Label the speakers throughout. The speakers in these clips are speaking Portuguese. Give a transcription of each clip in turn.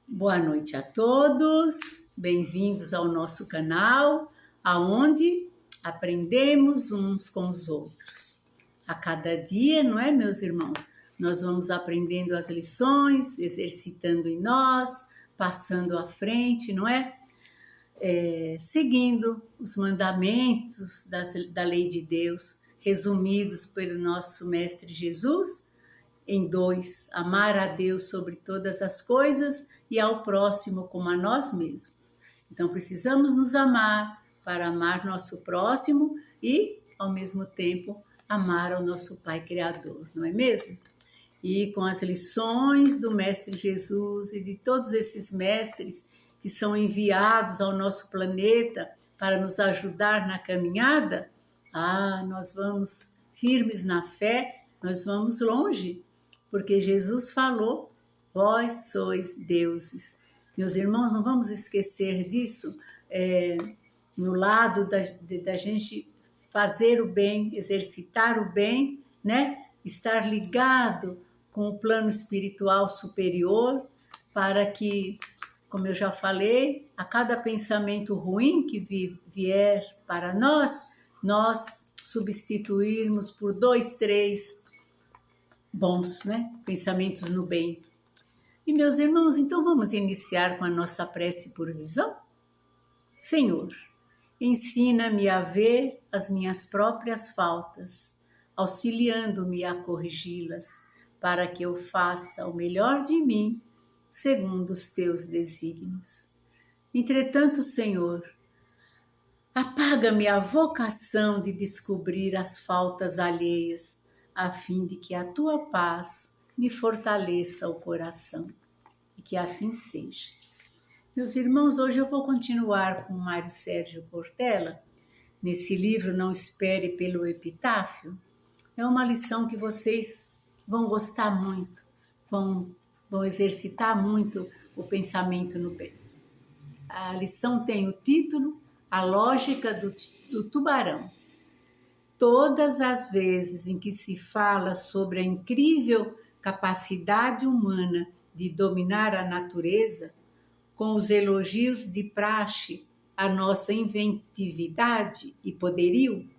Speaker 1: Boa noite a todos, bem-vindos ao nosso canal, aonde aprendemos uns com os outros. A cada dia, não é, meus irmãos? Nós vamos aprendendo as lições, exercitando em nós, passando à frente, não é? Seguindo os mandamentos da lei de Deus, resumidos pelo nosso Mestre Jesus, em 2, amar a Deus sobre todas as coisas e ao próximo como a nós mesmos. Então precisamos nos amar para amar nosso próximo e, ao mesmo tempo, amar ao nosso Pai Criador, não é mesmo? E com as lições do Mestre Jesus e de todos esses mestres que são enviados ao nosso planeta para nos ajudar na caminhada, nós vamos firmes na fé, nós vamos longe, porque Jesus falou, vós sois deuses. Meus irmãos, não vamos esquecer disso, no lado da gente fazer o bem, exercitar o bem, né? Estar ligado com o plano espiritual superior, para que, como eu já falei, a cada pensamento ruim que vier para nós substituirmos por 2, 3 bons, né? Pensamentos no bem. E meus irmãos, então vamos iniciar com a nossa prece por visão? Senhor, ensina-me a ver as minhas próprias faltas, auxiliando-me a corrigi-las, para que eu faça o melhor de mim, segundo os teus desígnios. Entretanto, Senhor, apaga-me a vocação de descobrir as faltas alheias, a fim de que a tua paz me fortaleça o coração. E que assim seja. Meus irmãos, hoje eu vou continuar com Mário Sérgio Cortella, nesse livro Não Espere pelo Epitáfio. É uma lição que vocês vão gostar muito, vão exercitar muito o pensamento no bem. A lição tem o título A Lógica do Tubarão. Todas as vezes em que se fala sobre a incrível capacidade humana de dominar a natureza, com os elogios de praxe à nossa inventividade e poderio,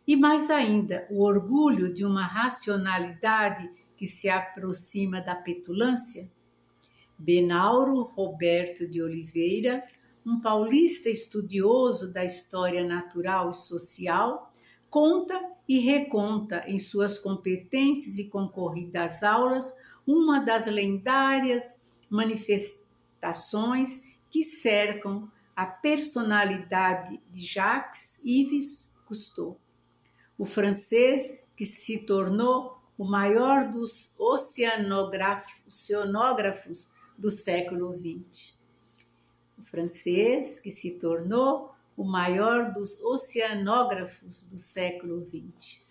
Speaker 1: e mais ainda o orgulho de uma racionalidade que se aproxima da petulância, Benauro Roberto de Oliveira, um paulista estudioso da história natural e social, conta e reconta em suas competentes e concorridas aulas uma das lendárias manifestações que cercam a personalidade de Jacques-Yves Cousteau, o francês que se tornou o maior dos oceanógrafos do século XX. O francês que se tornou o maior dos oceanógrafos do século XX.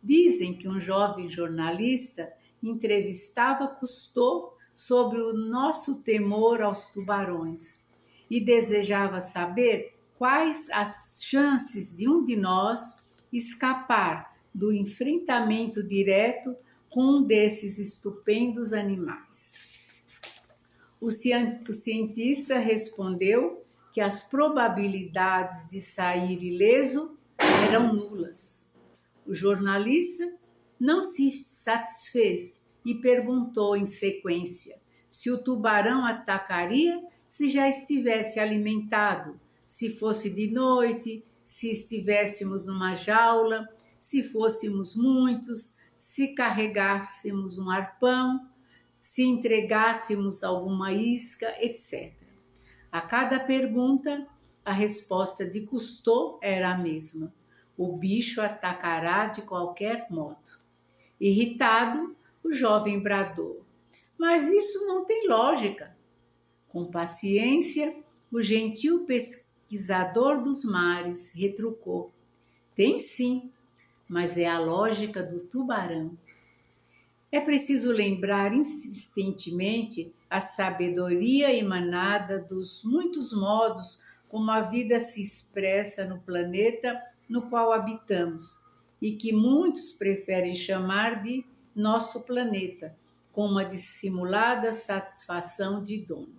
Speaker 1: Dizem que um jovem jornalista entrevistava Cousteau sobre o nosso temor aos tubarões e desejava saber quais as chances de um de nós escapar do enfrentamento direto com um desses estupendos animais. O cientista respondeu que as probabilidades de sair ileso eram nulas. O jornalista não se satisfez e perguntou em sequência se o tubarão atacaria se já estivesse alimentado, se fosse de noite, se estivéssemos numa jaula, se fôssemos muitos, se carregássemos um arpão, se entregássemos alguma isca, etc. A cada pergunta, a resposta de Cousteau era a mesma. O bicho atacará de qualquer modo. Irritado, o jovem bradou. Mas isso não tem lógica. Com paciência, o gentil pesquisador dos mares retrucou. Tem sim, mas é a lógica do tubarão. É preciso lembrar insistentemente a sabedoria emanada dos muitos modos como a vida se expressa no planeta no qual habitamos e que muitos preferem chamar de nosso planeta, com uma dissimulada satisfação de dono.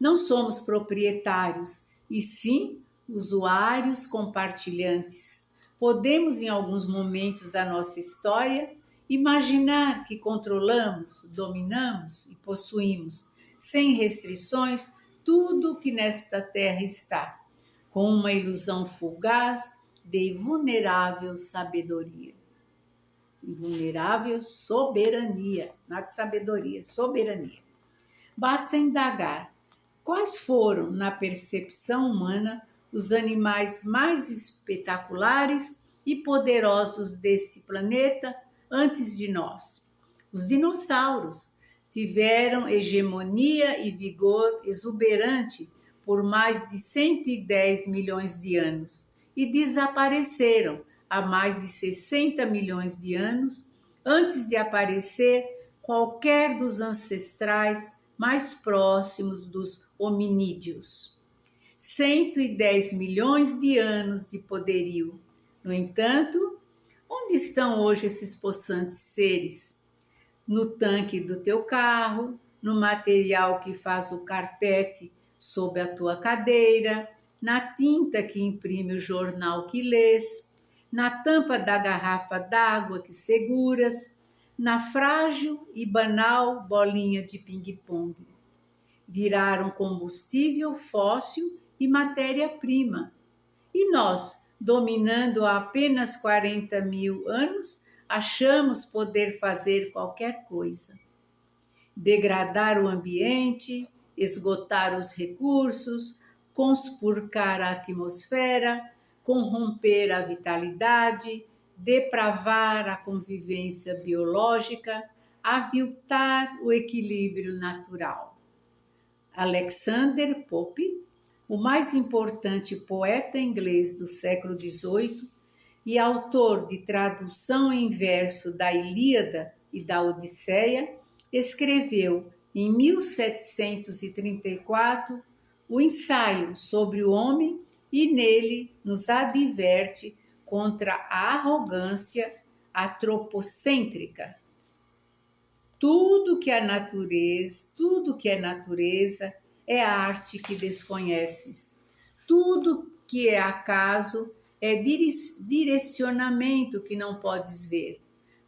Speaker 1: Não somos proprietários, e sim usuários compartilhantes. Podemos, em alguns momentos da nossa história, imaginar que controlamos, dominamos e possuímos, sem restrições, tudo o que nesta terra está, com uma ilusão fugaz de invulnerável sabedoria. Invulnerável soberania, nada de sabedoria, soberania. Basta indagar quais foram, na percepção humana, os animais mais espetaculares e poderosos deste planeta antes de nós. Os dinossauros tiveram hegemonia e vigor exuberante por mais de 110 milhões de anos e desapareceram há mais de 60 milhões de anos antes de aparecer qualquer dos ancestrais mais próximos dos hominídeos. 110 milhões de anos de poderio. No entanto, onde estão hoje esses possantes seres? No tanque do teu carro, no material que faz o carpete sob a tua cadeira, na tinta que imprime o jornal que lês, na tampa da garrafa d'água que seguras, na frágil e banal bolinha de ping-pong. Viraram combustível fóssil e matéria-prima. E nós, dominando há apenas 40 mil anos, achamos poder fazer qualquer coisa. Degradar o ambiente, esgotar os recursos, conspurcar a atmosfera, corromper a vitalidade, depravar a convivência biológica, aviltar o equilíbrio natural. Alexander Pope, o mais importante poeta inglês do século XVIII e autor de tradução em verso da Ilíada e da Odisseia, escreveu em 1734 o ensaio sobre o homem e nele nos adverte contra a arrogância antropocêntrica. Tudo que é natureza é arte que desconheces. Tudo que é acaso é direcionamento que não podes ver.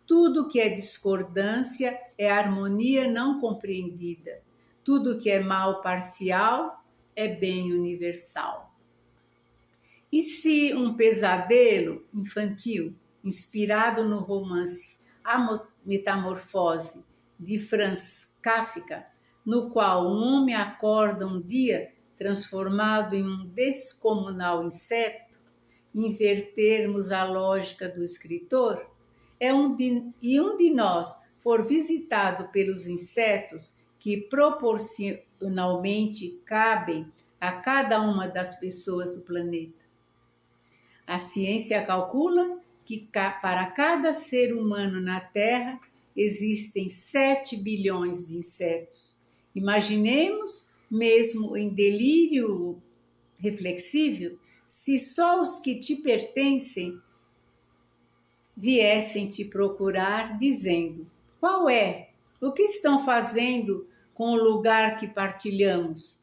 Speaker 1: Tudo que é discordância é harmonia não compreendida. Tudo que é mal parcial é bem universal. E se um pesadelo infantil, inspirado no romance A Metamorfose, de Franz Kafka, no qual um homem acorda um dia transformado em um descomunal inseto, invertermos a lógica do escritor, um de nós for visitado pelos insetos que proporcionalmente cabem a cada uma das pessoas do planeta. A ciência calcula que para cada ser humano na Terra existem 7 bilhões de insetos. Imaginemos, mesmo em delírio reflexível, se só os que te pertencem viessem te procurar dizendo: qual é? O que estão fazendo com o lugar que partilhamos?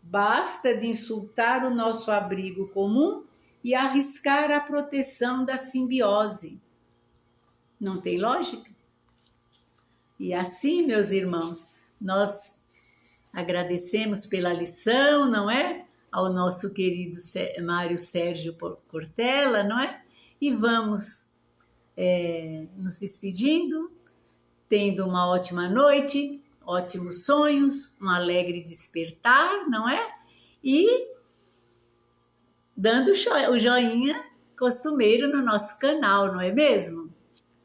Speaker 1: Basta de insultar o nosso abrigo comum e arriscar a proteção da simbiose. Não tem lógica? E assim, meus irmãos, nós agradecemos pela lição, não é? Ao nosso querido Mário Sérgio Cortella, não é? E vamos nos despedindo, tendo uma ótima noite, ótimos sonhos, um alegre despertar, não é? E dando o joinha costumeiro no nosso canal, não é mesmo?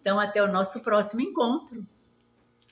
Speaker 1: Então, até o nosso próximo encontro.